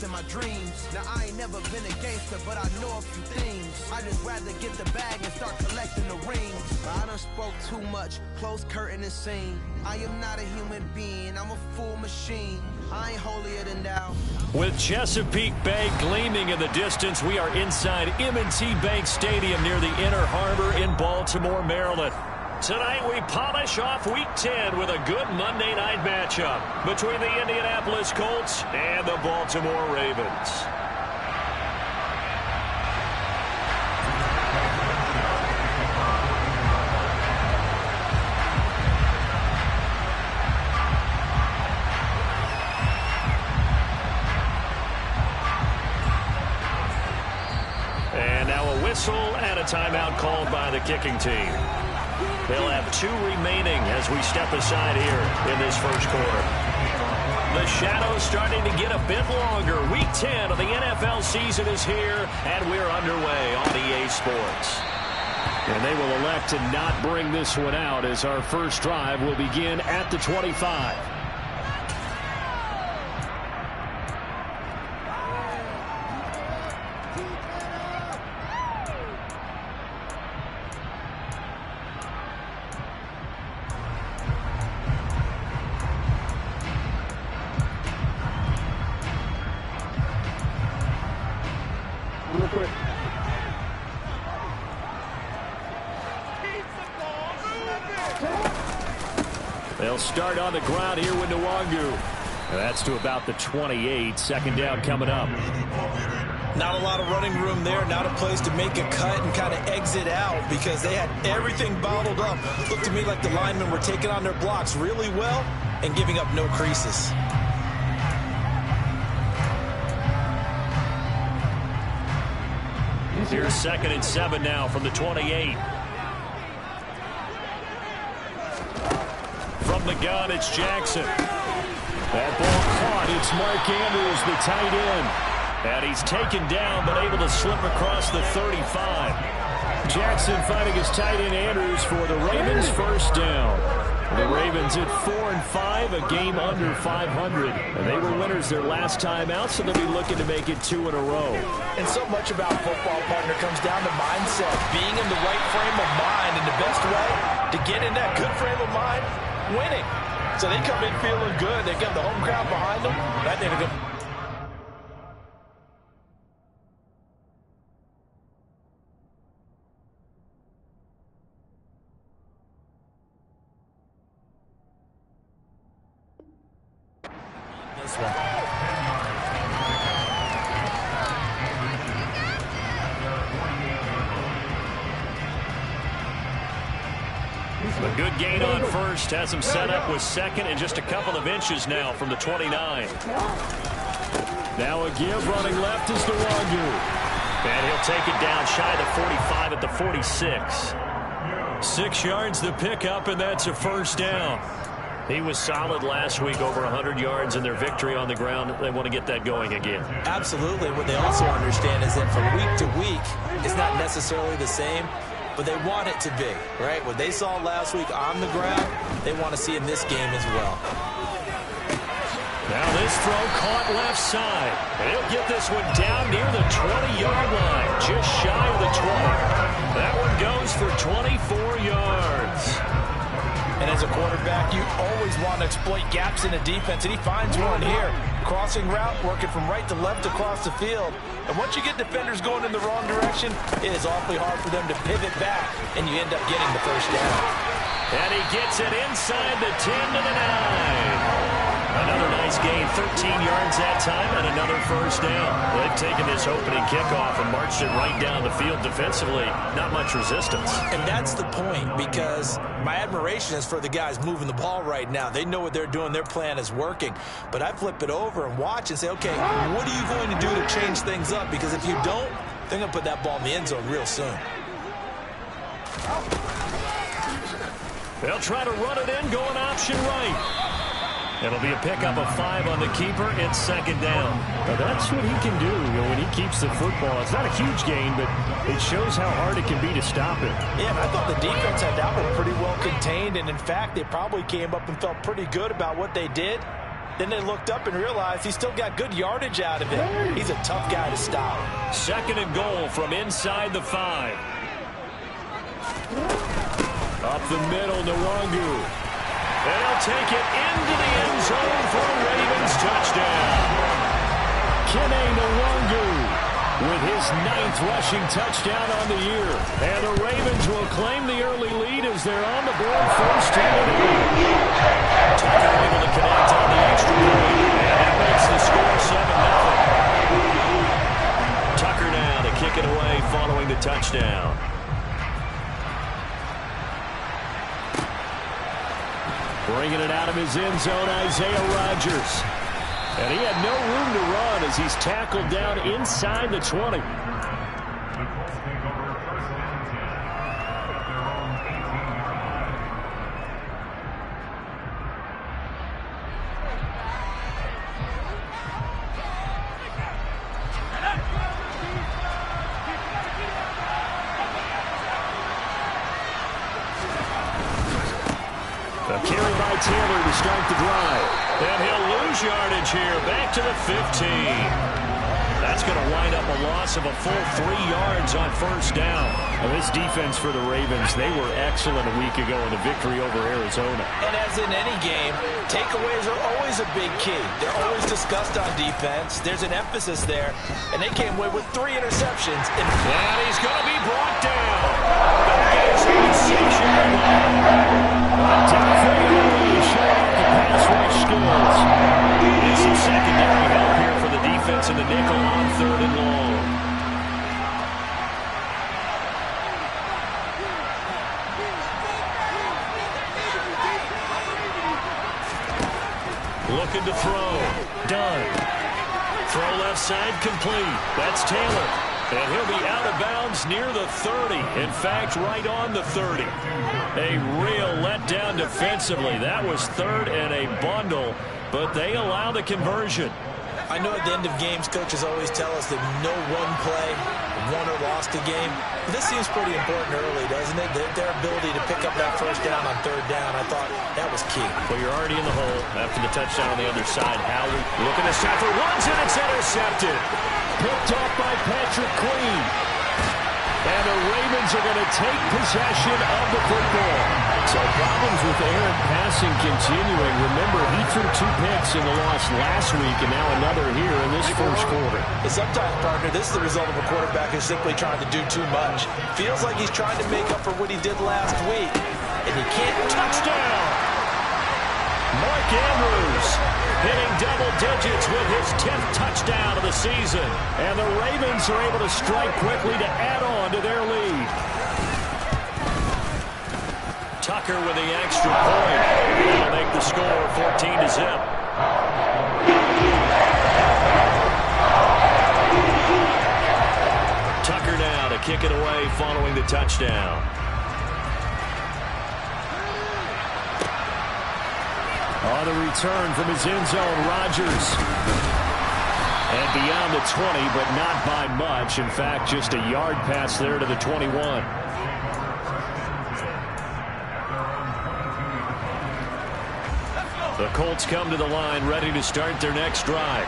in my dreams. Now I ain't never been a gangster, but I know a few things. I just rather get the bag and start collecting the rings. But I done spoke too much, close curtain and scene. I am not a human being, I'm a full machine. I ain't holier than thou. With Chesapeake Bay gleaming in the distance, we are inside M&T Bank Stadium near the Inner Harbor in Baltimore, Maryland. Tonight we polish off Week 10 with a good Monday night matchup between the Indianapolis Colts and the Baltimore Ravens. And now a whistle and a timeout called by the kicking team. They'll have 2 remaining as we step aside here in this first quarter. The shadow's starting to get a bit longer. Week 10 of the NFL season is here, and we're underway on EA Sports. And they will elect to not bring this one out as our first drive will begin at the 25. They'll start on the ground here with Nwangu. That's to about the 28. Second down coming up. Not a lot of running room there. Not a place to make a cut and kind of exit out because they had everything bottled up. Looked to me like the linemen were taking on their blocks really well and giving up no creases. Here's 2nd and 7 now from the 28. From the gun, it's Jackson. That ball caught. It's Mark Andrews, the tight end. And he's taken down, but able to slip across the 35. Jackson fighting his tight end Andrews for the Ravens' first down. The Ravens at 4-5, a game under 500. And they were winners their last time out, so they'll be looking to make it 2 in a row. And so much about football, partner, comes down to mindset. Being in the right frame of mind, and the best way to get in that good frame of mind, winning. So they come in feeling good. They got the home crowd behind them. I think they're good. This one. A good gain on first has him set up with 2nd and just a couple of inches now from the 29. Now a give running left is Nwangu. And he'll take it down shy of the 45 at the 46. 6 yards the pickup, and that's a first down. He was solid last week, over 100 yards in their victory on the ground. They want to get that going again. Absolutely. What they also understand is that from week to week, it's not necessarily the same, but they want it to be, right? What they saw last week on the ground, they want to see in this game as well. Now this throw caught left side. And he'll get this one down near the 20-yard line, just shy of the 20. That one goes for 24 yards. And as a quarterback, you always want to exploit gaps in the defense, and he finds one here. Crossing route, working from right to left across the field. And once you get defenders going in the wrong direction, it is awfully hard for them to pivot back, and you end up getting the first down. And he gets it inside the 10 to the 9. Another nice gain, 13 yards that time, and another first down. They've taken this opening kickoff and marched it right down the field defensively. Not much resistance. And that's the point, because my admiration is for the guys moving the ball right now. They know what they're doing. Their plan is working. But I flip it over and watch and say, okay, what are you going to do to change things up? Because if you don't, they're going to put that ball in the end zone real soon. They'll try to run it in, going option right. It'll be a pickup of 5 on the keeper. It's second down. Now that's what he can do, when he keeps the football. It's not a huge gain, but it shows how hard it can be to stop it. Yeah, I thought the defense had that one pretty well contained, and in fact, they probably came up and felt pretty good about what they did. Then they looked up and realized he still got good yardage out of it. He's a tough guy to stop. 2nd and goal from inside the 5. Up the middle, Nwangu. And he'll take it into the end zone for a Ravens touchdown. Kene Nwangu with his 9th rushing touchdown on the year. And the Ravens will claim the early lead as they're on the board first and 8. Tucker able to connect on the extra point. And that makes the score 7-0. Tucker now to kick it away following the touchdown. Bringing it out of his end zone, Isaiah Rodgers. And he had no room to run as he's tackled down inside the 20. A carry by Taylor to start the drive. And he'll lose yardage here. Back to the 15. That's going to wind up a loss of a full 3 yards on first down. Well, this defense for the Ravens, they were excellent a week ago in the victory over Arizona. And as in any game, takeaways are always a big key. They're always discussed on defense. There's an emphasis there. And they came away with 3 interceptions. And he's going to be brought down. Going to get his 6-yard line. Pass rush skills. And some secondary help here for the defense in the nickel on 3rd and long. Looking to throw. Done. Throw left side complete. That's Taylor. And he'll be out of bounds near the 30. In fact, right on the 30. A real letdown defensively. That was 3rd and a bundle, but they allow the conversion. I know at the end of games, coaches always tell us that no one play won or lost a game. This seems pretty important early, doesn't it? Their ability to pick up that first down on 3rd down, I thought that was key. Well, you're already in the hole after the touchdown on the other side. Howie looking to stop for runs, and it's intercepted. Picked off by Patrick Queen. And the Ravens are going to take possession of the football. So problems with Aaron passing continuing. Remember, he threw 2 picks in the loss last week, and now another here in this first quarter. And sometimes, partner, this is the result of a quarterback who's simply trying to do too much. Feels like he's trying to make up for what he did last week, and he can't. Touchdown! Mark Andrews hitting double digits with his 10th touchdown of the season. And the Ravens are able to strike quickly to add on to their lead. Tucker with the extra point. That'll make the score 14-0. Tucker now to kick it away following the touchdown. On the return from his end zone, Rodgers. And beyond the 20, but not by much. In fact, just a yard pass there to the 21. The Colts come to the line ready to start their next drive.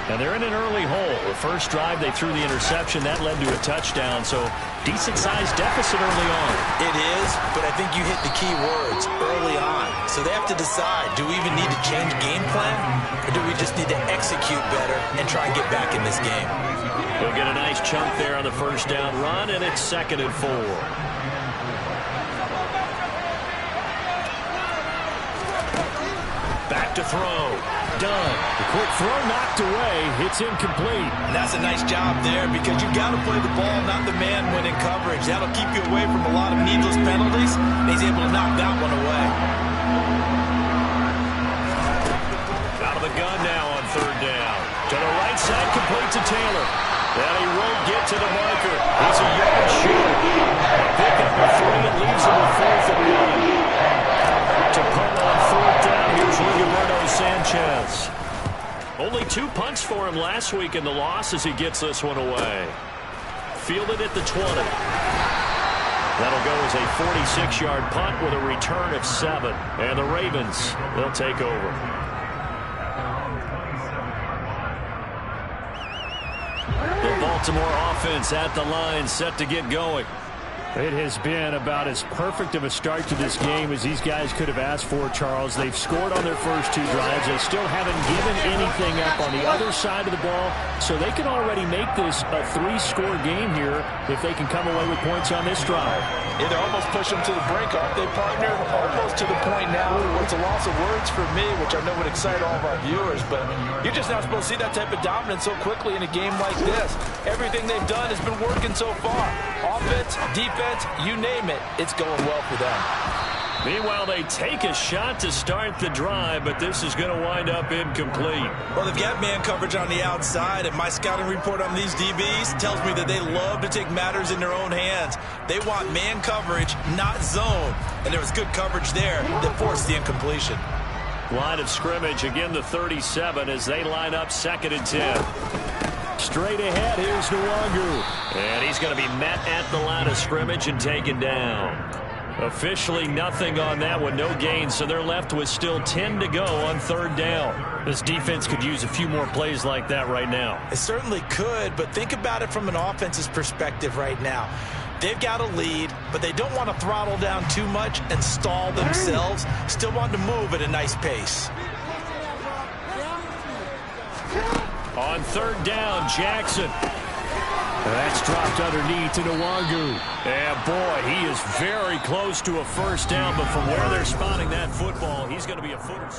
And they're in an early hole. The first drive, they threw the interception. That led to a touchdown, so decent-sized deficit early on. It is, but I think you hit the key words, early on. So they have to decide, do we even need to change game plan, or do we just need to execute better and try and get back in this game? They'll get a nice chunk there on the first down run, and it's 2nd and 4. Back to throw. Done. The quick throw knocked away. It's incomplete. And that's a nice job there because you've got to play the ball, not the man when in coverage. That'll keep you away from a lot of needless penalties. And he's able to knock that one away. Out of the gun now on 3rd down. To the right side, complete to Taylor. And he won't get to the marker. He's a yard short. Pick up a 3 and leaves him with 4th and 1. To punt on 4th down, here's Roberto Sanchez. Only 2 punts for him last week in the loss as he gets this one away. Fielded at the 20. That'll go as a 46-yard punt with a return of 7. And the Ravens, they'll take over. The Baltimore offense at the line, set to get going. It has been about as perfect of a start to this game as these guys could have asked for, Charles. They've scored on their first 2 drives. They still haven't given anything up on the other side of the ball, so they can already make this a 3-score game here if they can come away with points on this drive. Yeah, they almost push them to the brink, aren't they, partner? Almost to the point now where it's a loss of words for me, which I know would excite all of our viewers, but you're just not supposed to see that type of dominance so quickly in a game like this. Everything they've done has been working so far. Offense, defense, you name it, it's going well for them. Meanwhile, they take a shot to start the drive, but this is going to wind up incomplete. Well, they've got man coverage on the outside, and my scouting report on these DBs tells me that they love to take matters in their own hands. They want man coverage, not zone, and there was good coverage there that forced the incompletion. Line of scrimmage, again the 37 as they line up 2nd and 10. Straight ahead, here's Nwangu. And he's going to be met at the line of scrimmage and taken down. Officially nothing on that one, no gain, so they're left with still 10 to go on 3rd down. This defense could use a few more plays like that right now. It certainly could, but think about it from an offense's perspective right now. They've got a lead, but they don't want to throttle down too much and stall themselves. Still want to move at a nice pace. On 3rd down, Jackson. That's dropped underneath to Nwangu. And boy, he is very close to a 1st down, but from where they're spotting that football, he's going to be a footer.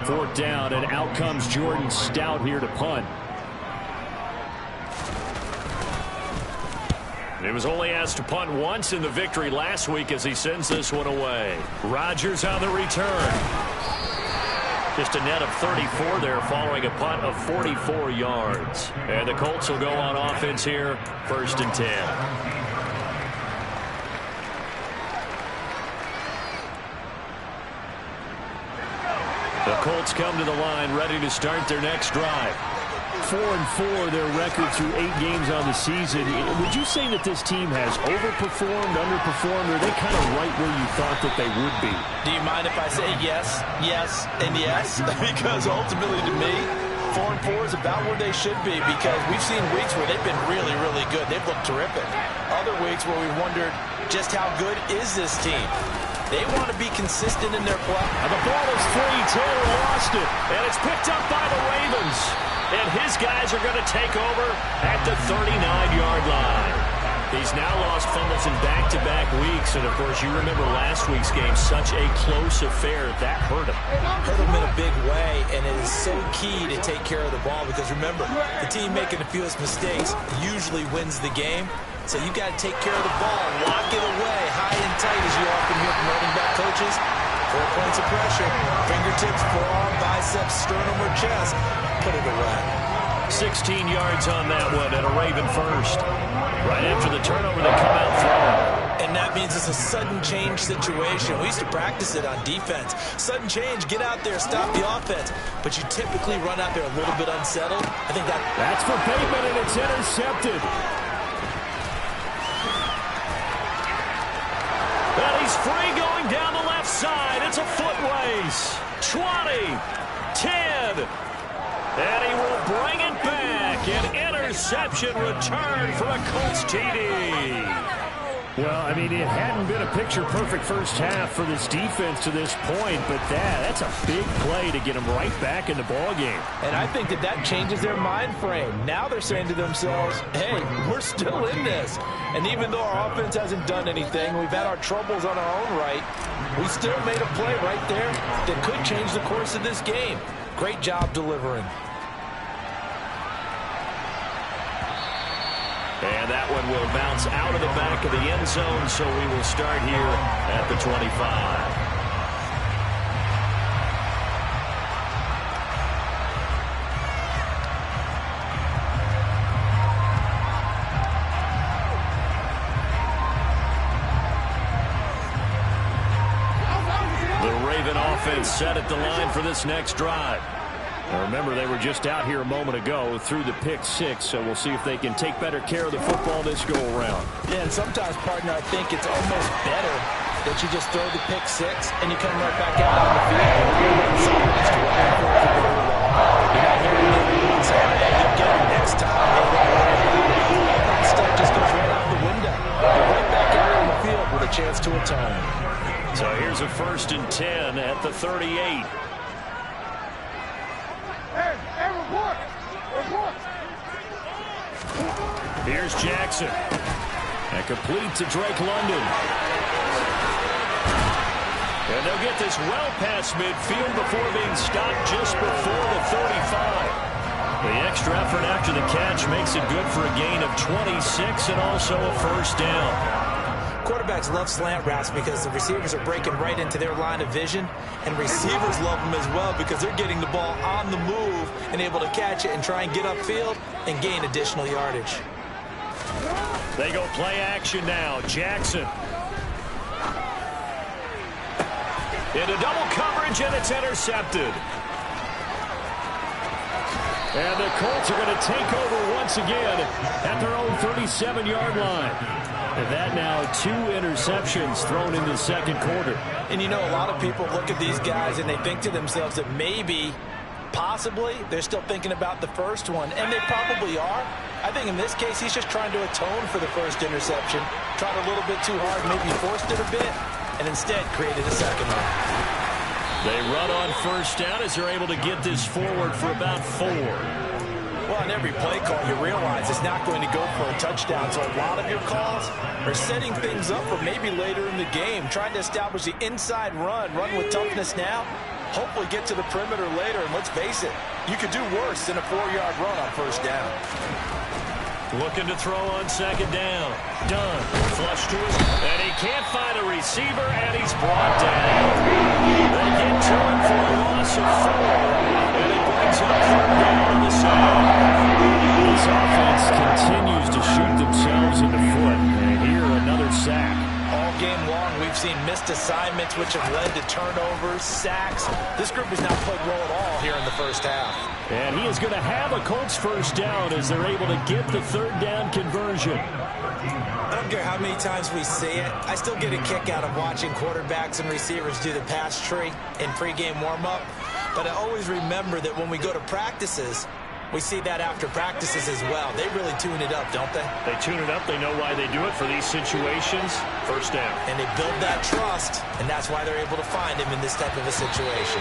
Fourth down, and out comes Jordan Stout here to punt. He was only asked to punt once in the victory last week as he sends this one away. Rodgers on the return. Just a net of 34 there following a punt of 44 yards. And the Colts will go on offense here, 1st and 10. The Colts come to the line ready to start their next drive. 4-4 their record through 8 games on the season. Would you say that this team has overperformed, underperformed, or are they kind of right where you thought that they would be? Do you mind if I say yes, yes, and yes? Because ultimately to me, 4-4 is about where they should be, because we've seen weeks where they've been really, really good. They've looked terrific. Other weeks where we wondered just how good is this team. They want to be consistent in their play. And the ball is free. Taylor lost it. And it's picked up by the Ravens. And his guys are going to take over at the 39-yard line. He's now lost fumbles in back-to-back weeks. And, of course, you remember last week's game, such a close affair. That hurt him. Hurt him in a big way, and it is so key to take care of the ball because, remember, the team making the fewest mistakes usually wins the game. So you got to take care of the ball, lock it away, high and tight, as you often hear from running back coaches. 4 points of pressure, fingertips, forearm, biceps, sternum, or chest. Put it away. 16 yards on that one and a Raven first. Right after the turnover, they come out throwing. And that means it's a sudden change situation. We used to practice it on defense. Sudden change, get out there, stop the offense. But you typically run out there a little bit unsettled. I think that's for Bateman, and it's intercepted. And he's free going down the left side. It's a foot race. 20, 10. And he will bring it back. An interception return for a Colts TD. Well, I mean, it hadn't been a picture-perfect first half for this defense to this point, but that's a big play to get them right back in the ballgame. And I think that changes their mind frame. Now they're saying to themselves, hey, we're still in this. And even though our offense hasn't done anything, we've had our troubles on our own right, we still made a play right there that could change the course of this game. Great job delivering. And that one will bounce out of the back of the end zone, so we will start here at the 25. The Raven offense set at the line for this next drive. Now remember, they were just out here a moment ago through the pick six, so we'll see if they can take better care of the football this go-around. Yeah, and sometimes, partner, I think it's almost better that you just throw the pick six and you come right back out on the field. You're not hearing everyone say, hey, you'll get it next time. That stuff just goes right out the window. You're right back out on the field with a chance to atone. So here's a 1st and 10 at the 38. Here's Jackson. And complete to Drake London. And they'll get this well past midfield before being stopped just before the 35. The extra effort after the catch makes it good for a gain of 26 and also a 1st down. Quarterbacks love slant routes because the receivers are breaking right into their line of vision, and receivers love them as well because they're getting the ball on the move and able to catch it and try and get upfield and gain additional yardage. They go play action now. Jackson. Into double coverage, and it's intercepted. And the Colts are going to take over once again at their own 37-yard line. And that now 2 interceptions thrown in the 2nd quarter. And you know, a lot of people look at these guys and they think to themselves that maybe, possibly, they're still thinking about the first one. And they probably are. I think in this case, he's just trying to atone for the first interception. Tried a little bit too hard, maybe forced it a bit, and instead created a second one. They run on 1st down as they're able to get this forward for about 4. Well, on every play call, you realize it's not going to go for a touchdown. So a lot of your calls are setting things up for maybe later in the game, trying to establish the inside run with toughness now, hopefully get to the perimeter later. And let's face it, you could do worse than a 4-yard run on 1st down. Looking to throw on 2nd down. Done. Flush to his, and he can't find a receiver, and he's brought down. They get to him for a loss of 4, and it brings up 3rd down on the side. This offense continues to shoot themselves in the foot, and here another sack. All game long, we've seen missed assignments, which have led to turnovers, sacks. This group has not played well at all here in the 1st half. And he is going to have a Colts 1st down as they're able to get the 3rd down conversion. I don't care how many times we say it, I still get a kick out of watching quarterbacks and receivers do the pass tree in pregame warm-up. But I always remember that when we go to practices, we see that after practices as well. They really tune it up, don't they? They tune it up. They know why they do it for these situations. 1st down. And they build that trust, and that's why they're able to find him in this type of a situation.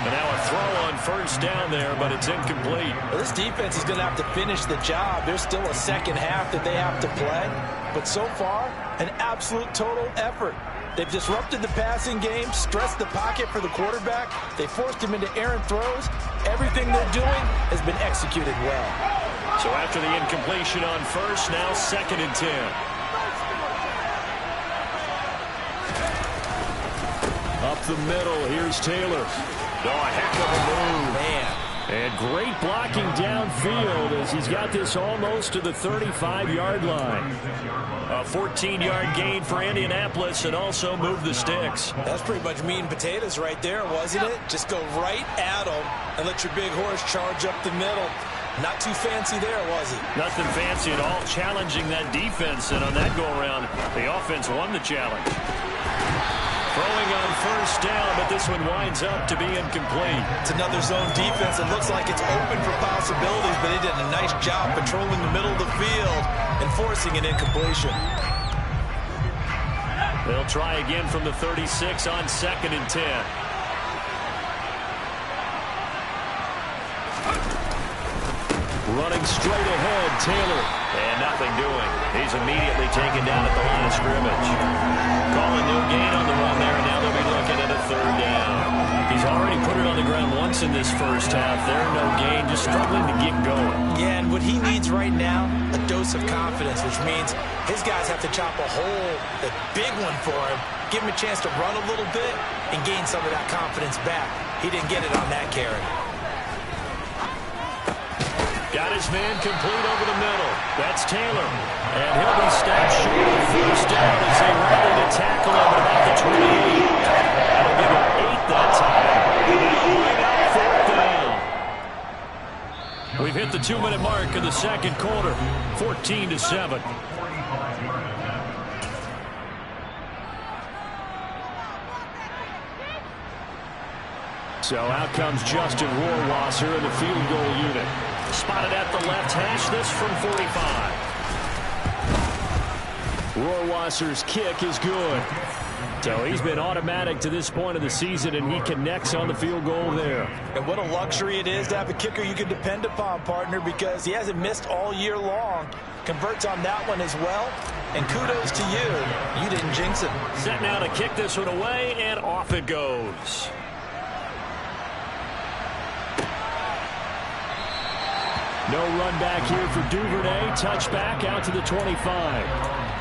And now a throw on 1st down there, but it's incomplete. Well, this defense is going to have to finish the job. There's still a 2nd half that they have to play. But so far, an absolute total effort. They've disrupted the passing game, stressed the pocket for the quarterback. They forced him into errant throws. Everything they're doing has been executed well. So after the incompletion on 1st, now 2nd and 10. Up the middle, here's Taylor. Oh, a heck of a move. Man. And great blocking downfield as he's got this almost to the 35-yard line. A 14-yard gain for Indianapolis and also move the sticks. That's pretty much meat and potatoes right there, wasn't it? Just go right at him and let your big horse charge up the middle. Not too fancy there, was it? Nothing fancy at all, challenging that defense. And on that go-around, the offense won the challenge. Throwing on 1st down, but this one winds up to be incomplete. It's another zone defense. It looks like it's open for possibilities, but they did a nice job patrolling the middle of the field and forcing an incompletion. They'll try again from the 36 on 2nd and 10. Running straight ahead, Taylor. And nothing doing. He's immediately taken down at the line of scrimmage. Calling no gain on the run there, and now they'll be looking at a 3rd down. He's already put it on the ground once in this 1st half. There, no gain, just struggling to get going. Yeah, and what he needs right now, a dose of confidence, which means his guys have to chop a hole, a big one for him, give him a chance to run a little bit, and gain some of that confidence back. He didn't get it on that carry. Got his man complete over the middle. That's Taylor. And he'll be stopped short of the 1st down as they rally to tackle him at about the 28. That'll give him 8 that time. Bring up 4th down. We've hit the 2-minute mark of the second quarter, 14-7. So out comes Justin Rohrwasser in the field goal unit. Spotted at the left hash, this from 45. Rohrwasser's kick is good. So he's been automatic to this point of the season, and he connects on the field goal there. And what a luxury it is to have a kicker you can depend upon, partner, because he hasn't missed all year long. Converts on that one as well. And kudos to you. You didn't jinx it. Set now to kick this one away, and off it goes. No run back here for Duvernay. Touchback out to the 25.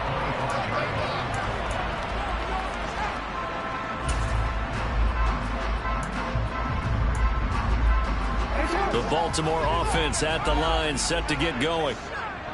The Baltimore offense at the line, set to get going.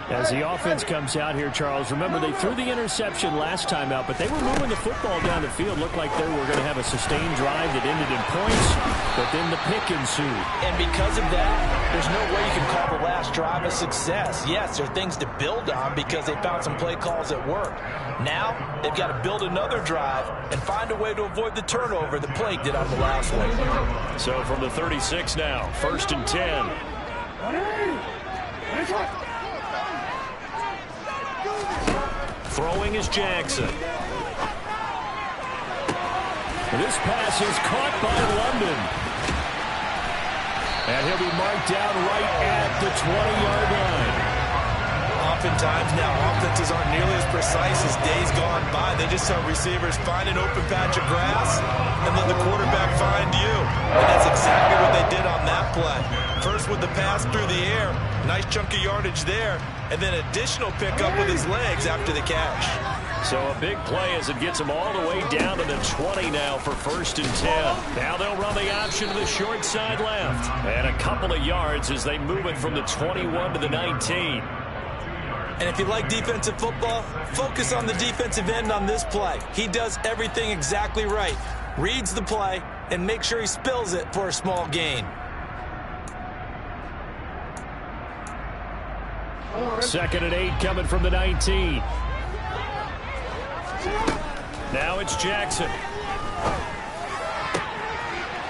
As the offense comes out here, Charles, remember they threw the interception last time out, but they were moving the football down the field. Looked like they were going to have a sustained drive that ended in points, but then the pick ensued. And because of that, there's no way you can call the last drive a success. Yes, there are things to build on because they found some play calls that worked. Now, they've got to build another drive and find a way to avoid the turnover that plagued it on the last one. So from the 36 now, 1st and 10. Throwing is Jackson. This pass is caught by London. And he'll be marked down right at the 20-yard line. Oftentimes now, offenses aren't nearly as precise as days gone by. They just have receivers find an open patch of grass and let the quarterback find you. And that's exactly what they did on that play. First with the pass through the air, nice chunk of yardage there, and then additional pickup with his legs after the catch. So a big play as it gets them all the way down to the 20 now for 1st and 10. Now they'll run the option to the short side left. And a couple of yards as they move it from the 21 to the 19. And if you like defensive football, focus on the defensive end on this play. He does everything exactly right. Reads the play and makes sure he spills it for a small gain. 2nd and 8 coming from the 19. Now it's Jackson.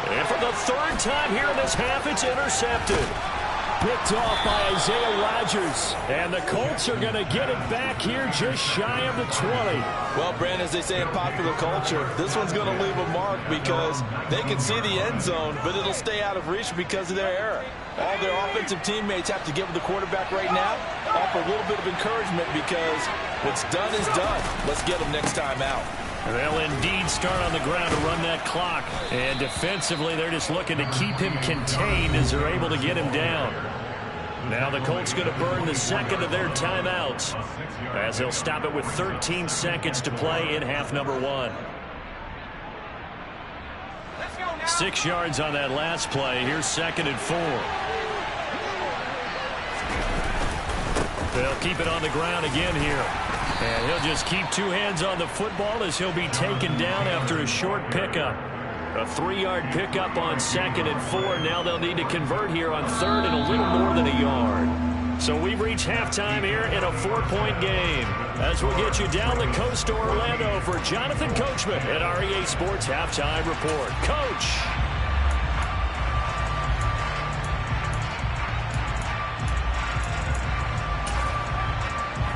And for the 3rd time here in this half, it's intercepted. Picked off by Isaiah Rodgers. And the Colts are going to get it back here just shy of the 20. Well, Brandon, as they say in popular culture, this one's going to leave a mark because they can see the end zone, but it'll stay out of reach because of their error. All their offensive teammates have to give the quarterback right now, offer a little bit of encouragement because what's done is done. Let's get them next time out. They'll indeed start on the ground to run that clock. And defensively, they're just looking to keep him contained as they're able to get him down. Now the Colts going to burn the 2nd of their timeouts as they'll stop it with 13 seconds to play in half number 1. 6 yards on that last play. Here's 2nd and 4. They'll keep it on the ground again here. And he'll just keep 2 hands on the football as he'll be taken down after a short pickup. A 3-yard pickup on 2nd and 4. Now they'll need to convert here on 3rd and a little more than a yard. So we've reached halftime here in a 4-point game. As we'll get you down the coast to Orlando for Jonathan Coachman at REA Sports Halftime Report. Coach.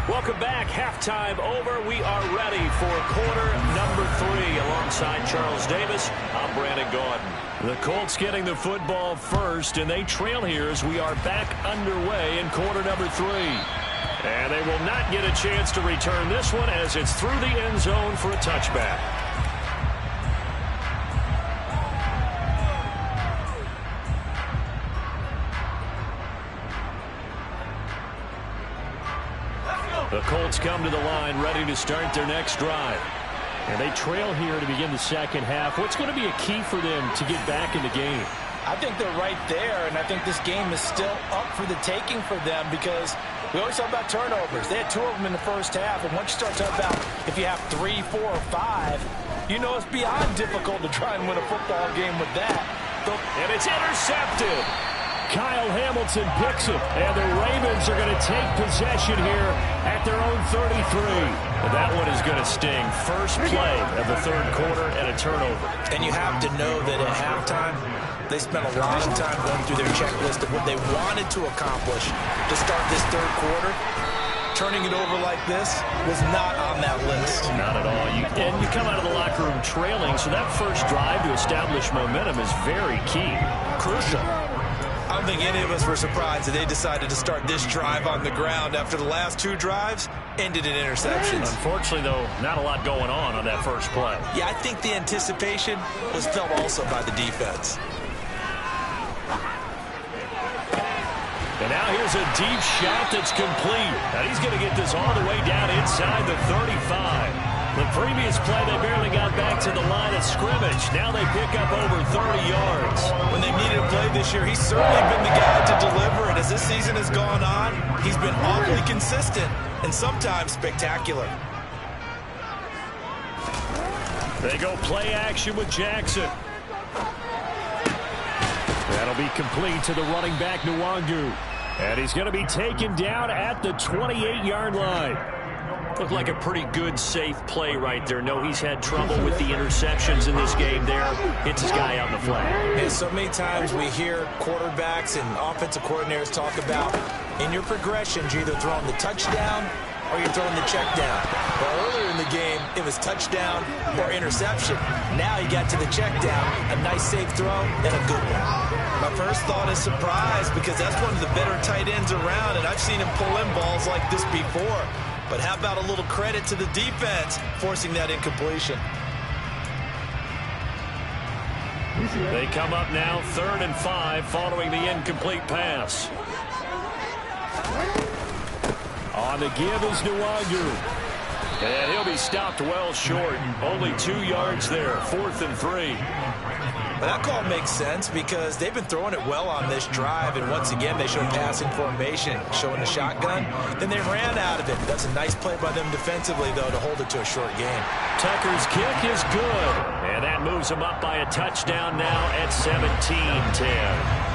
Welcome back. Halftime over. We are ready for quarter number 3. Alongside Charles Davis, I'm Brandon Gaudin. The Colts getting the football first, and they trail here as we are back underway in quarter number 3. And they will not get a chance to return this one as it's through the end zone for a touchback. The Colts come to the line ready to start their next drive. And they trail here to begin the second half. What's going to be a key for them to get back in the game? I think they're right there, and I think this game is still up for the taking for them because we always talk about turnovers. They had 2 of them in the first half, and once you start talking about if you have 3, 4, or 5, you know it's beyond difficult to try and win a football game with that. And it's intercepted. Kyle Hamilton picks it, and the Ravens are going to take possession here at their own 33. That one is going to sting. First play of the third quarter and a turnover. And you have to know that at halftime, they spent a lot of time going through their checklist of what they wanted to accomplish to start this third quarter. Turning it over like this was not on that list. Not at all. And you come out of the locker room trailing, so that first drive to establish momentum is very key. Crucial. I don't think any of us were surprised that they decided to start this drive on the ground after the last two drives ended in interceptions. Unfortunately, though, not a lot going on that first play. Yeah, I think the anticipation was felt also by the defense. And now here's a deep shot that's complete. And he's going to get this all the way down inside the 35. The previous play, they barely got back to the line of scrimmage. Now they pick up over 30 yards. When they needed a play this year, he's certainly been the guy to deliver. And as this season has gone on, he's been awfully consistent and sometimes spectacular. They go play action with Jackson. That'll be complete to the running back, Nwangu. And he's going to be taken down at the 28-yard line. Looked like a pretty good, safe play right there. No, he's had trouble with the interceptions in this game there. Hits his guy out in the flat. And so many times we hear quarterbacks and offensive coordinators talk about in your progressions, you're either throwing the touchdown or you're throwing the check down. Well, earlier in the game, it was touchdown or interception. Now he got to the check down, a nice safe throw, and a good one. My first thought is surprise because that's one of the better tight ends around, and I've seen him pull in balls like this before. But how about a little credit to the defense forcing that incompletion? They come up now 3rd and 5 following the incomplete pass. On the give is Nwangu. And he'll be stopped well short. Only 2 yards there. 4th and 3. But that call makes sense because they've been throwing it well on this drive, and once again they showed passing formation, showing the shotgun. Then they ran out of it. That's a nice play by them defensively, though, to hold it to a short game. Tucker's kick is good. And that moves him up by a touchdown now at 17-10.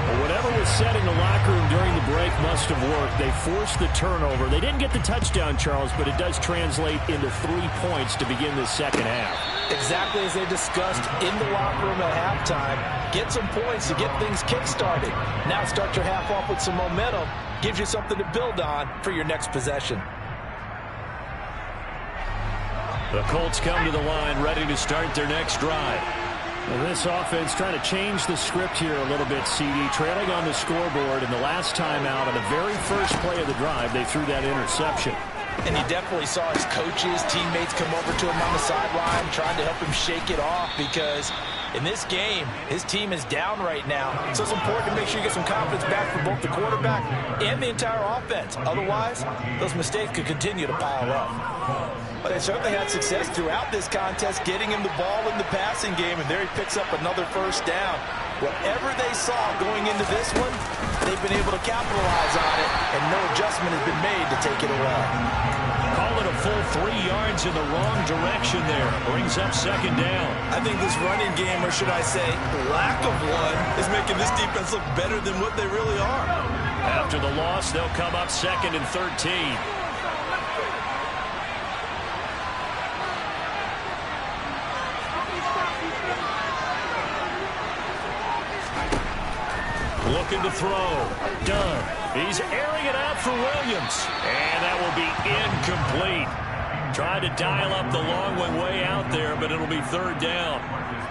Well, whatever was said in the locker room during the break must have worked. They forced the turnover. They didn't get the touchdown, Charles, but it does translate into 3 points to begin the second half. Exactly as they discussed in the locker room at halftime. Get some points to get things kick-started. Now start your half off with some momentum. Gives you something to build on for your next possession. The Colts come to the line ready to start their next drive. Well, this offense trying to change the script here a little bit, CD. Trailing on the scoreboard, and the last time out on the very first play of the drive, they threw that interception. And you definitely saw his coaches, teammates come over to him on the sideline trying to help him shake it off because in this game, his team is down right now. So it's important to make sure you get some confidence back for both the quarterback and the entire offense. Otherwise, those mistakes could continue to pile up. But they certainly had success throughout this contest, getting him the ball in the passing game, and there he picks up another first down. Whatever they saw going into this one, they've been able to capitalize on it, and no adjustment has been made to take it away. Call it a full 3 yards in the wrong direction there. Brings up second down. I think this running game, or should I say lack of one, is making this defense look better than what they really are. After the loss, they'll come up 2nd and 13. Looking to throw. Done. He's airing it out for Williams. And that will be incomplete. Tried to dial up the long one way out there, but it'll be 3rd down.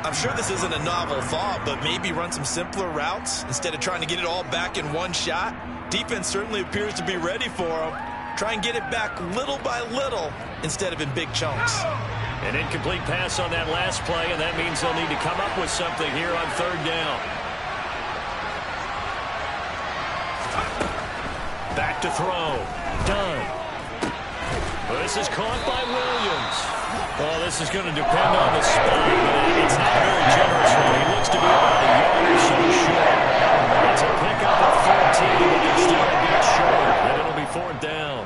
I'm sure this isn't a novel thought, but maybe run some simpler routes instead of trying to get it all back in one shot. Defense certainly appears to be ready for him. Try and get it back little by little instead of in big chunks. An incomplete pass on that last play, and that means they'll need to come up with something here on 3rd down. Back to throw. Done. This is caught by Williams. Well, this is going to depend on the spot, but it's not very generous one. He looks to be about a yard or so short. It's a pickup at 14, but they're still a bit short, and it'll be 4th down.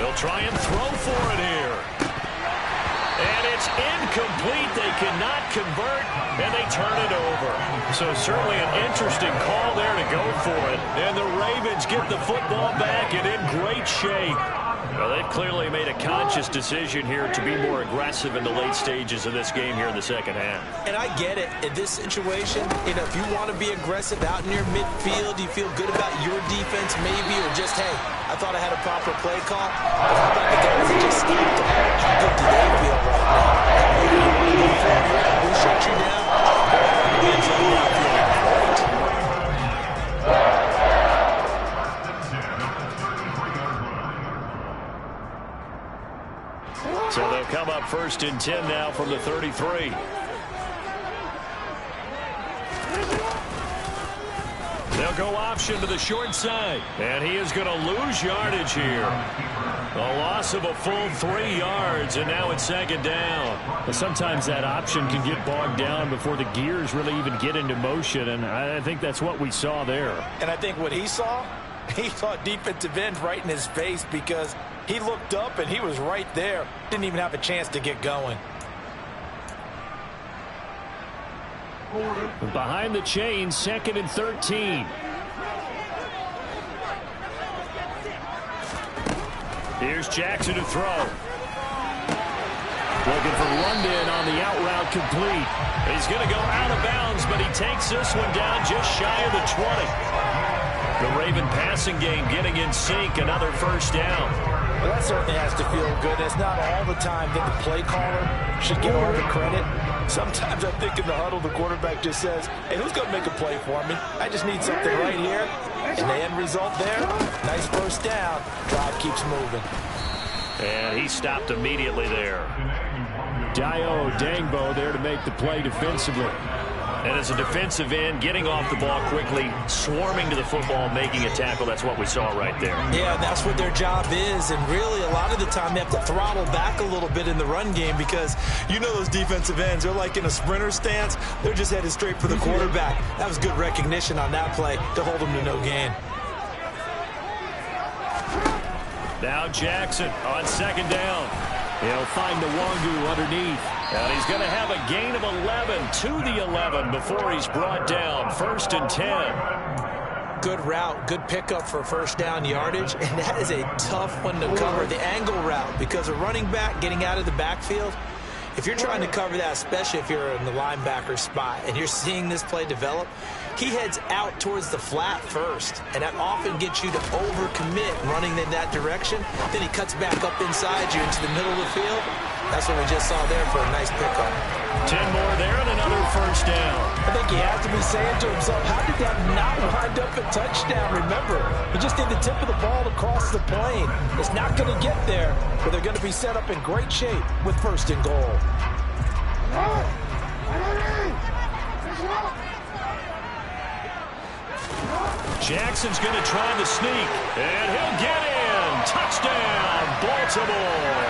They'll try and throw for it here. And it's incomplete. They cannot convert, and they turn it over. So certainly an interesting call there to go for it. And the Ravens get the football back and in great shape. Well, they've clearly made a conscious decision here to be more aggressive in the late stages of this game here in the second half. And I get it. In this situation, if you want to be aggressive out near midfield, you feel good about your defense maybe, or just, hey, I thought I had a proper play call. But how about the guys that just stopped them? How good do they feel right now? You want to go for it? We'll shut you down. The end zone now feeling great. So they'll come up 1st and 10 now from the 33. They'll go option to the short side. And he is going to lose yardage here. A loss of a full 3 yards, and now it's 2nd down. But sometimes that option can get bogged down before the gears really even get into motion, and I think that's what we saw there. And I think what he saw defensive end right in his face, because he looked up and he was right there. Didn't even have a chance to get going. Behind the chains, 2nd and 13. Here's Jackson to throw. Looking for London on the out route complete. He's going to go out of bounds, but he takes this one down just shy of the 20. The Raven passing game getting in sync, another 1st down. Well, that certainly has to feel good. It's not all the time that the play caller should get all the credit. Sometimes I think in the huddle, the quarterback just says, hey, who's going to make a play for me? I just need something right here. And the end result there, nice 1st down. Drive keeps moving. And he stopped immediately there. Dio Dangbo there to make the play defensively. And as a defensive end, getting off the ball quickly, swarming to the football, making a tackle, that's what we saw right there. Yeah, that's what their job is. And really, a lot of the time, they have to throttle back a little bit in the run game, because you know those defensive ends, they're like in a sprinter stance. They're just headed straight for the quarterback. That was good recognition on that play to hold them to no gain. Now Jackson on 2nd down. He'll find the Wangu underneath. And he's going to have a gain of 11 to the 11 before he's brought down. 1st and 10. Good route, good pickup for 1st down yardage, and that is a tough one to cover, the angle route, because a running back getting out of the backfield, if you're trying to cover that, especially if you're in the linebacker spot and you're seeing this play develop, he heads out towards the flat first, and that often gets you to overcommit running in that direction. Then he cuts back up inside you into the middle of the field. That's what we just saw there for a nice pickup. 10 more there and another 1st down. I think he has to be saying to himself, how did that not wind up a touchdown? Remember, he just did the tip of the ball across the plane. It's not going to get there, but they're going to be set up in great shape with 1st and goal. Jackson's going to try the sneak, and he'll get in. Touchdown, Baltimore.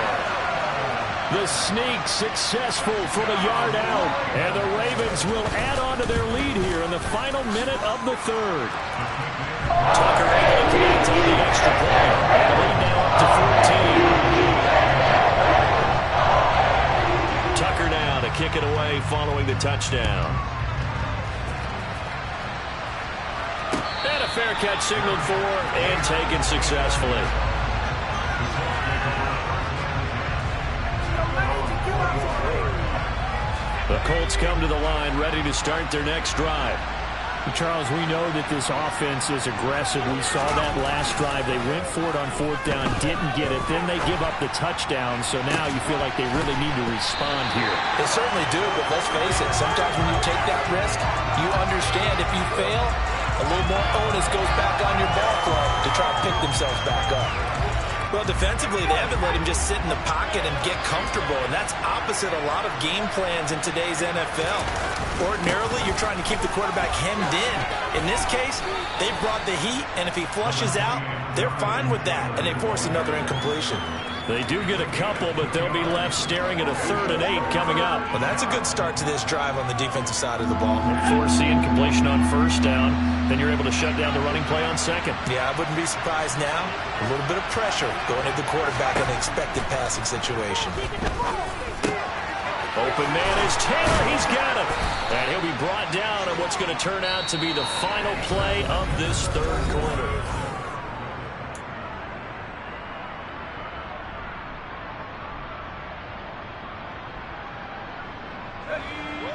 The sneak successful for the yard out, and the Ravens will add on to their lead here in the final minute of the 3rd. Tucker able to connect on the extra play. And lead now up to 14. Tucker now to kick it away following the touchdown. And a fair catch signaled for and taken successfully. The Colts come to the line ready to start their next drive. Charles, we know that this offense is aggressive. We saw that last drive. They went for it on 4th down, didn't get it. Then they give up the touchdown, so now you feel like they really need to respond here. They certainly do, but let's face it, sometimes when you take that risk, you understand if you fail, a little more onus goes back on your ball club to try to pick themselves back up. Well, defensively, they haven't let him just sit in the pocket and get comfortable, and that's opposite a lot of game plans in today's NFL. Ordinarily, you're trying to keep the quarterback hemmed in. In this case, they brought the heat, and if he flushes out, they're fine with that, and they force another incompletion. They do get a couple, but they'll be left staring at a 3rd and 8 coming up. Well, that's a good start to this drive on the defensive side of the ball. Force the incompletion on 1st down. then you're able to shut down the running play on second. Yeah, I wouldn't be surprised now. A little bit of pressure going into the quarterback in an expected passing situation. Open man is Taylor. He's got him. And he'll be brought down on what's going to turn out to be the final play of this third quarter.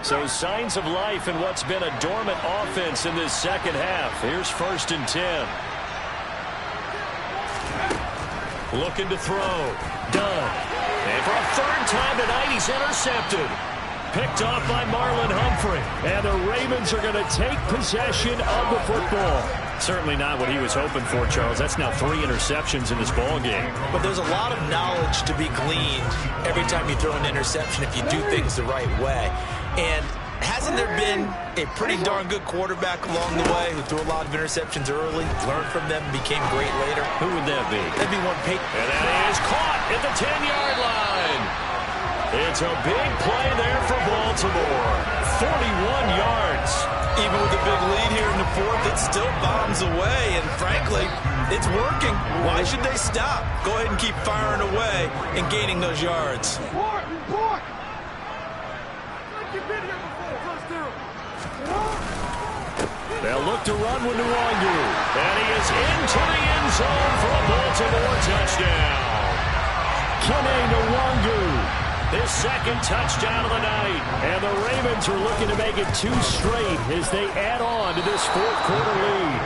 So signs of life in what's been a dormant offense in this second half. Here's 1st and 10. Looking to throw. Done. And for a third time tonight, he's intercepted. Picked off by Marlon Humphrey. And the Ravens are going to take possession of the football. Certainly not what he was hoping for, Charles. That's now 3 interceptions in this ball game. But there's a lot of knowledge to be gleaned every time you throw an interception if you do things the right way. And hasn't there been a pretty darn good quarterback along the way who threw a lot of interceptions early, learned from them, and became great later? Who would that be? That'd be one Peyton. And that is caught at the 10-yard line. It's a big play there for Baltimore. 41 yards. Even with a big lead here in the fourth, it still bombs away. And frankly, it's working. Why should they stop? Go ahead and keep firing away and gaining those yards. They'll look to run with Nwangu. And he is into the end zone for a Baltimore touchdown. Kene Nwangu. His second touchdown of the night. And the Ravens are looking to make it 2 straight as they add on to this fourth quarter lead.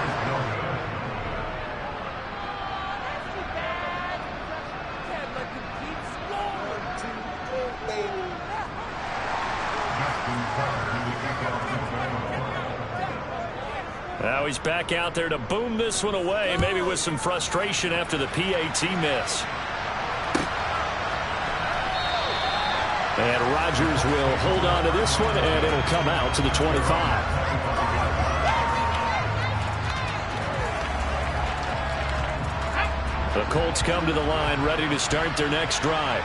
Now he's back out there to boom this one away, maybe with some frustration after the PAT miss. And Rodgers will hold on to this one, and it'll come out to the 25. The Colts come to the line, ready to start their next drive.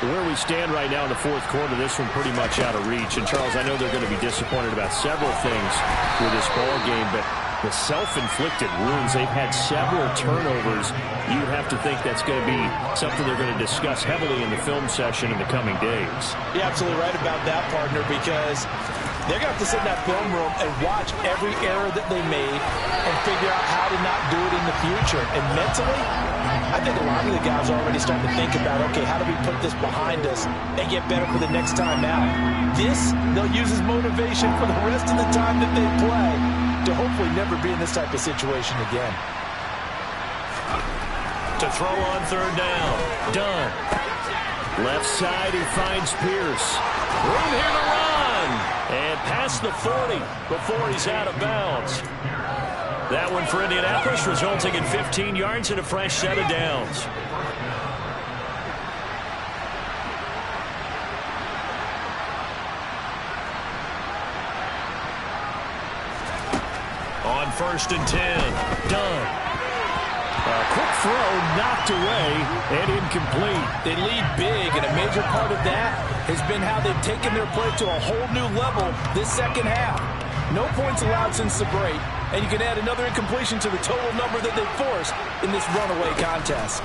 Where we stand right now in the fourth quarter, this one pretty much out of reach. And, Charles, I know they're going to be disappointed about several things with this ball game, but the self-inflicted wounds, they've had several turnovers. You'd have to think that's going to be something they're going to discuss heavily in the film session in the coming days. You're absolutely right about that, partner, because they're going to have to sit in that film room and watch every error that they made and figure out how to not do it in the future. And mentally, I think a lot of the guys are already starting to think about, okay, how do we put this behind us and get better for the next time out? This, they'll use as motivation for the rest of the time that they play to hopefully never be in this type of situation again. To throw on third down. Done. Left side, he finds Pierce. Room here to run. And past the 40 before he's out of bounds. That one for Indianapolis, resulting in 15 yards and a fresh set of downs. On 1st and 10. Done. A quick throw knocked away and incomplete. They lead big, and a major part of that has been how they've taken their play to a whole new level this second half. No points allowed since the break, and you can add another incompletion to the total number that they forced in this runaway contest.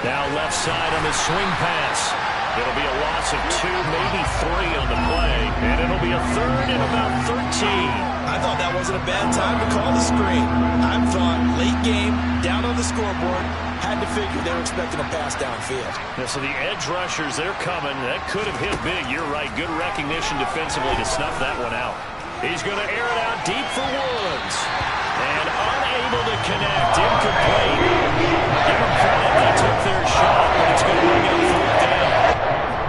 Now left side on the swing pass. It'll be a loss of 2, maybe 3 on the play, and it'll be a third and about 13. I thought that wasn't a bad time to call the screen. I thought late game, down on the scoreboard, had to figure they were expecting a pass downfield. Yeah, so the edge rushers, they're coming. That could have hit big. You're right. Good recognition defensively to snuff that one out. He's going to air it out deep for Woods. And unable to connect. Incomplete. Give them credit. They took their shot, but it's going to bring up fourth down.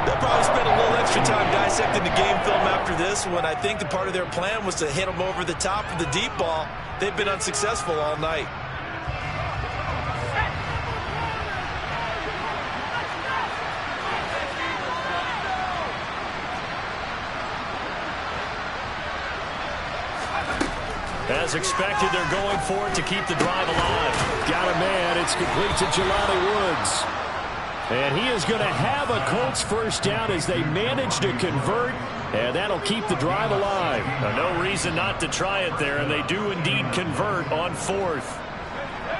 They'll probably spend a little extra time dissecting the game film after this one. I think the part of their plan was to hit them over the top of the deep ball. They've been unsuccessful all night. As expected, they're going for it to keep the drive alive. Got a man. It's complete to Jelani Woods. And he is going to have a Colts first down as they manage to convert, and that'll keep the drive alive. Now, no reason reason not to try it there, and they do indeed convert on fourth.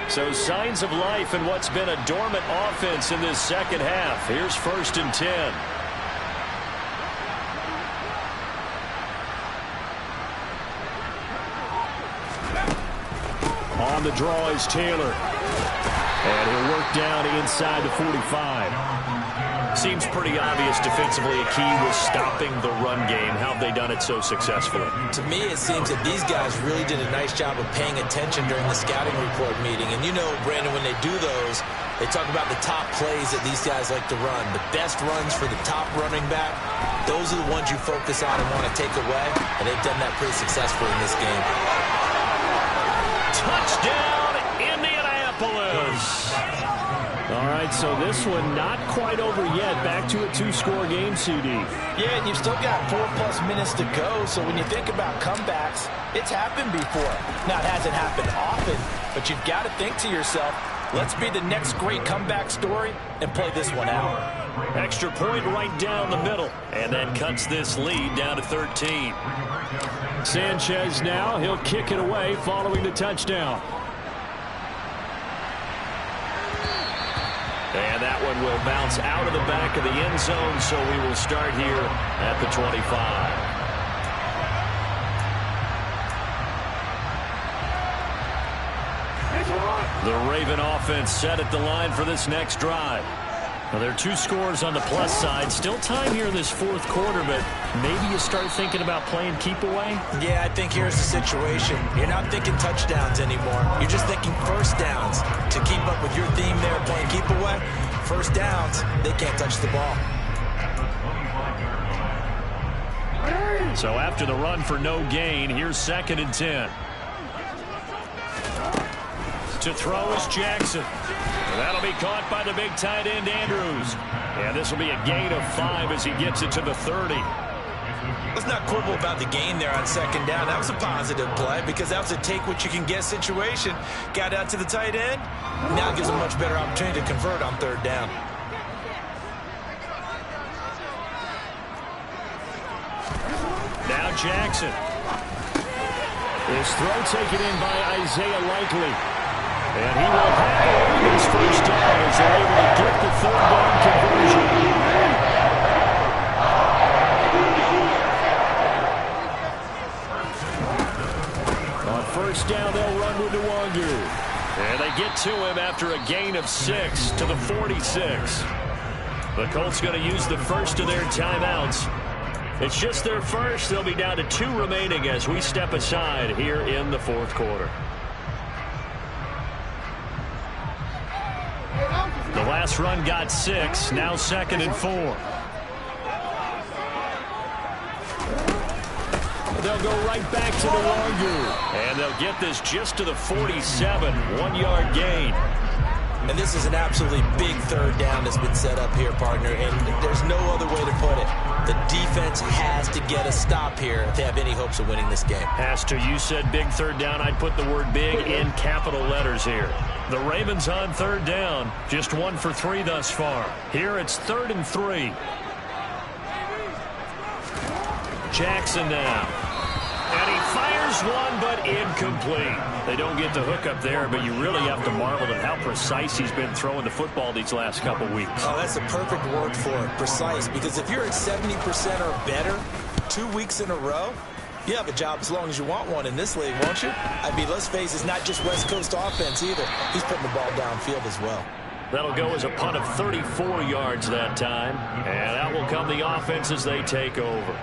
So signs of life in what's been a dormant offense in this second half. Here's 1st and 10. On the draw is Taylor. And he'll work down inside the 45. Seems pretty obvious defensively a key was stopping the run game. How have they done it so successfully? To me, it seems that these guys really did a nice job of paying attention during the scouting report meeting. And you know, Brandon, when they do those, they talk about the top plays that these guys like to run. The best runs for the top running back, those are the ones you focus on and want to take away. And they've done that pretty successfully in this game. Touchdown, Indianapolis. All right, so this one not quite over yet. Back to a 2-score game, CD. Yeah, and you've still got 4+ minutes to go, so when you think about comebacks, it's happened before. Now, it hasn't happened often, but you've got to think to yourself, let's be the next great comeback story and play this one out. Extra point right down the middle, and that cuts this lead down to 13. Sanchez now, he'll kick it away following the touchdown. And that one will bounce out of the back of the end zone, so we will start here at the 25. The Raven offense set at the line for this next drive. Now, there are 2 scores on the plus side. Still time here in this fourth quarter, but maybe you start thinking about playing keep away? Yeah, I think here's the situation. You're not thinking touchdowns anymore. You're just thinking first downs. To keep up with your theme there, playing keep away, first downs, they can't touch the ball. So after the run for no gain, here's 2nd and 10. To throw is Jackson. That'll be caught by the big tight end, Andrews. And this will be a gain of 5 as he gets it to the 30. Let's not quibble about the gain there on 2nd down. That was a positive play because that was a take-what-you-can-get situation. Got out to the tight end. Now gives a much better opportunity to convert on 3rd down. Now Jackson. His throw taken in by Isaiah Likely. And he will have his first down as they're able to get the 3rd down conversion. On 1st down, they'll run with Nwangu. And they get to him after a gain of 6 to the 46. The Colts going to use the first of their timeouts. It's just their first. They'll be down to 2 remaining as we step aside here in the 4th quarter. The last run got 6. Now 2nd and 4. They'll go right back to Nwangu. And they'll get this just to the 47. 1-yard gain. And this is an absolutely big 3rd down that's been set up here, partner. And there's no other way to put it. The defense has to get a stop here if they have any hopes of winning this game. Has to. You said big 3rd down. I'd put the word big in capital letters here. The Ravens on 3rd down. Just 1 for 3 thus far. Here it's 3rd and 3. Jackson now. And he fires one, but incomplete. They don't get the hook up there, but you really have to marvel at how precise he's been throwing the football these last couple weeks. Oh, that's the perfect word for it, precise, because if you're at 70% or better 2 weeks in a row, you have a job as long as you want one in this league, won't you? I mean, let's face it, it's not just West Coast offense either. He's putting the ball downfield as well. That'll go as a punt of 34 yards that time, and out will come the offense as they take over.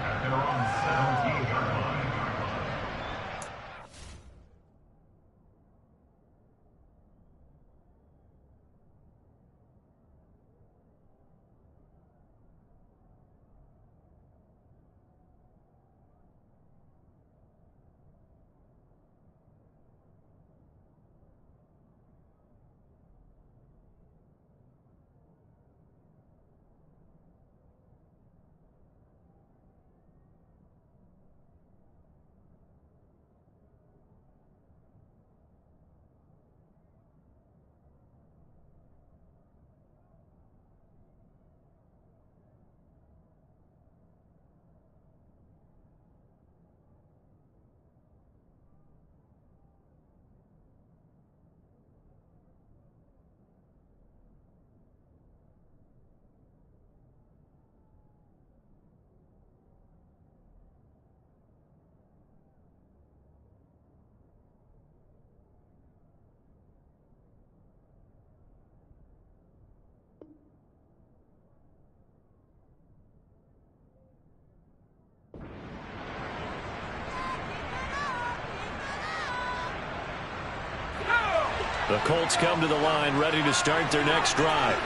The Colts come to the line ready to start their next drive.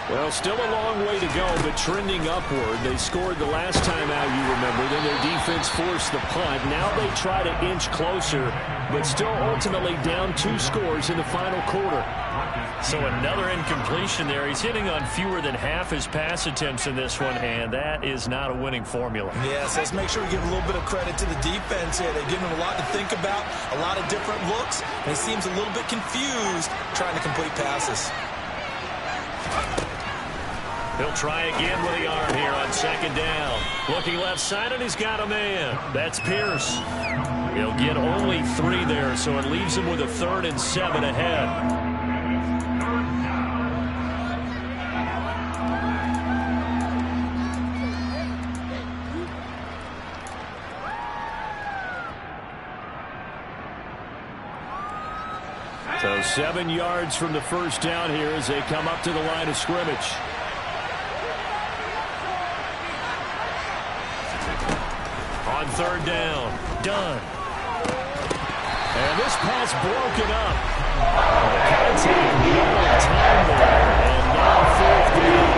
Well, still a long way to go, but trending upward. They scored the last time out, you remember. Then their defense forced the punt. Now they try to inch closer, but still ultimately down 2 scores in the final quarter. So another incompletion there. He's hitting on fewer than half his pass attempts in this one, and that is not a winning formula. Yes, let's make sure we give a little bit of credit to the defense here. They've given him a lot to think about, a lot of different looks, and he seems a little bit confused trying to complete passes. He'll try again with the arm here on second down. Looking left side, and he's got a man. That's Pierce. He'll get only 3 there, so it leaves him with a 3rd and 7 ahead. So 7 yards from the first down here as they come up to the line of scrimmage. On 3rd down, done. And this pass broken up. Contact little time there, and now 4th down.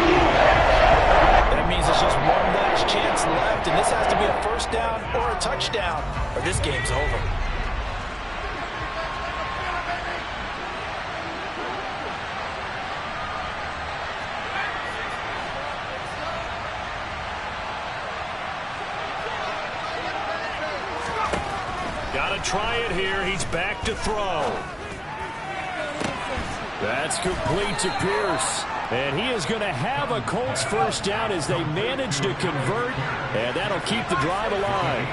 That means it's just one last chance left, and this has to be a first down or a touchdown, or this game's over. Try it here. He's back to throw. That's complete to Pierce. And he is going to have a Colts first down as they manage to convert. And that'll keep the drive alive.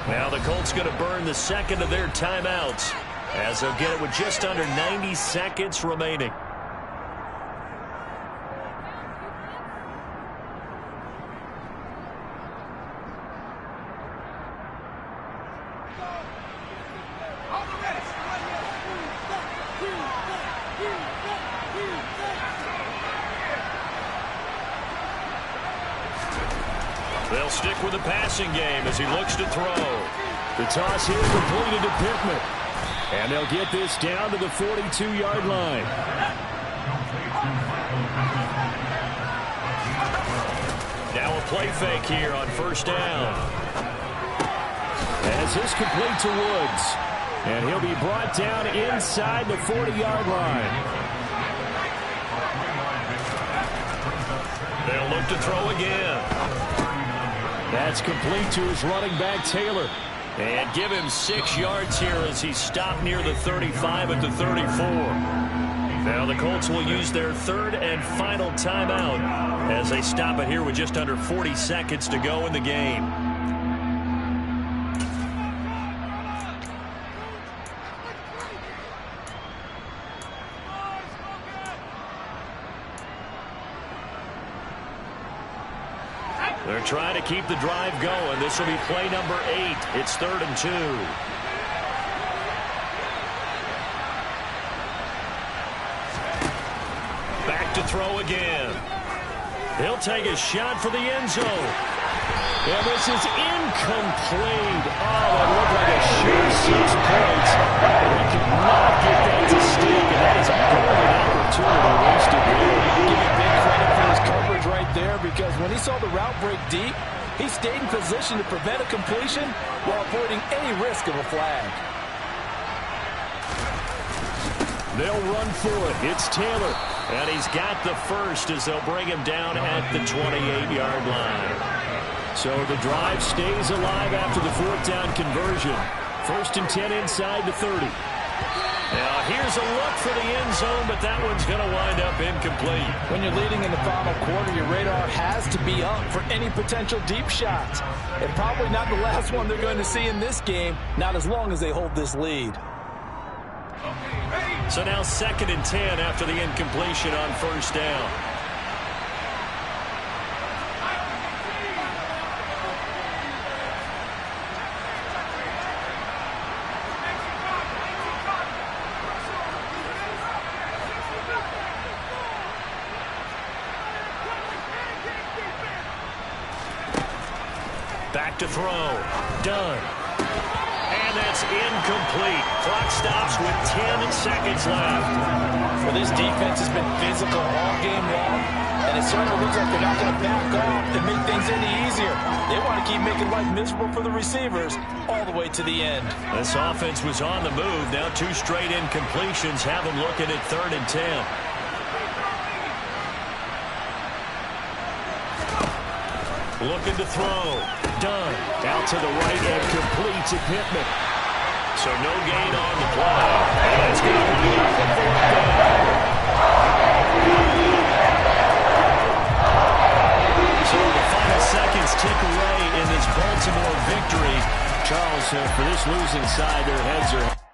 Now the Colts going to burn the second of their timeouts as they'll get it with just under 90 seconds remaining. They'll stick with the passing game as he looks to throw. The toss here completed to Pittman. And they'll get this down to the 42-yard line. Now a play fake here on first down. As this complete to Woods. And he'll be brought down inside the 40-yard line. They'll look to throw again. That's complete to his running back, Taylor. And give him 6 yards here as he stopped near the 35 at the 34. Now the Colts will use their 3rd and final timeout as they stop it here with just under 40 seconds to go in the game. They're trying to keep the drive going. This will be play number 8. It's 3rd and 2. Back to throw again. He'll take a shot for the end zone. And this is incomplete. Oh, that looked like a sure 6 points. He could not get that to stick, and that is a golden opportunity wasted there. Give you big credit for his coverage right there, because when he saw the route break deep, he stayed in position to prevent a completion while avoiding any risk of a flag. They'll run for it. It's Taylor. And he's got the first as they'll bring him down at the 28-yard line. So the drive stays alive after the 4th down conversion. 1st and 10 inside the 30. Now here's a look for the end zone, but that one's going to wind up incomplete. When you're leading in the final quarter, your radar has to be up for any potential deep shots. And probably not the last one they're going to see in this game, not as long as they hold this lead. So now 2nd and 10 after the incompletion on first down. Back to throw. Done. And that's incomplete. Clock stops with 10 seconds left. Well, this defense has been physical all game long, and it certainly looks like they're not going to back off and make things any easier. They want to keep making life miserable for the receivers all the way to the end. This offense was on the move. Now 2 straight incompletions have them looking at 3rd and 10. Looking to throw. Done. Out to the right and complete to Pittman. So no gain on the play. And it's going to be up the 4th down. So the final seconds tick away in this Baltimore victory. Charles, for this losing side, their heads are